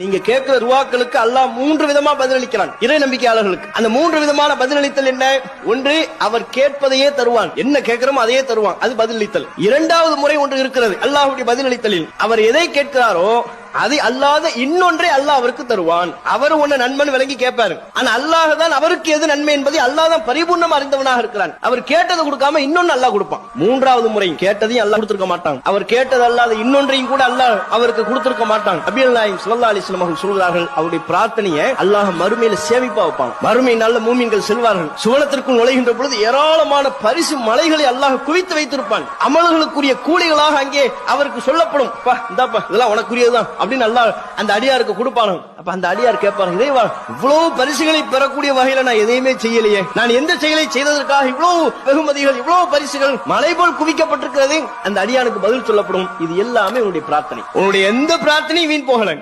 நீங்க கேட்கிற துஆக்களுக்கு அல்லாஹ் 3 விதமா பதிலளிக்கிறான் இறை நம்பிக்கையாளர்களுக்கு. அந்த 3 விதமான பதிலளித்தல் என்ன? ஒன்று, அவர் கேட்பதையே தருவான், என்ன கேட்கிறோமோ அதையே தருவான், அது பதிலளித்தல். இரண்டாவது முறை ஒன்று இருக்கிறது அல்லாஹ்வுடைய பதிலளித்தலில், அவர் எதை கேட்கிறாரோ அதை அல்லாத இன்னொன்றை அல்லாஹ் அவருக்கு தருவான். அவர் ஒன்னு நன்மை விளங்கி கேட்பாரு, ஆனா அல்லாஹ் தான் அவருக்கு எது நன்மை என்பதை அல்லாஹ் தான் பரிபூர்ணமா அறிந்தவனாக இருக்கிறான். அவர் கேட்டதை கொடுக்காம இன்னொன்னு அல்லாஹ் கொடுப்பான். மூன்றாவது முறை கேட்டதையும் அல்லாஹ் கொடுத்திருக்க மாட்டான், அவர் கேட்டது அல்லாத இன்னொன்றையும் கூட அல்லாஹ் அவருக்கு கொடுத்திருக்க மாட்டான். நபிகள் நாயகம் ஸல்லல்லாஹு அலைஹி வஸல்லம் அவர்கள் சொல்கிறார்கள், அவருடைய பிரார்த்தனையை அல்லாஹ் மறுமையில சேமிப்பா வைப்பான். மறுமை நல்ல மூமின்கள் செல்வார்கள், சுவனத்திற்குள் நுழைகின்ற பொழுது ஏராளமான பரிசு மலைகளை அல்லாஹ் குவித்து வைத்திருப்பான். அமல்களுக்குரிய கூலிகளாக அங்கே அவருக்கு சொல்லப்படும், இந்தாப்பா இதெல்லாம் உனக்குரியதுதான் அப்படின்னு அல்லாஹ் அந்த அடியாருக்கு கொடுப்பானு. அப்ப அந்த அடியார் கேட்பாரு, இறைவா இவ்வளவு பரிசுகளை பெறக்கூடிய வகையில நான் எதையுமே செய்யலையே, நான் எந்த செயலை செய்ததற்காக இவ்வளவு வெகுமதிகள் இவ்வளவு பரிசுகள் மலை போல் குவிக்கப்பட்டிருக்கிறது? அந்த அடியானுக்கு பதில் சொல்லப்படும், இது எல்லாமே உன்னுடைய பிரார்த்தனை, உன்னுடைய எந்த பிரார்த்தனையும் வீண் போகல.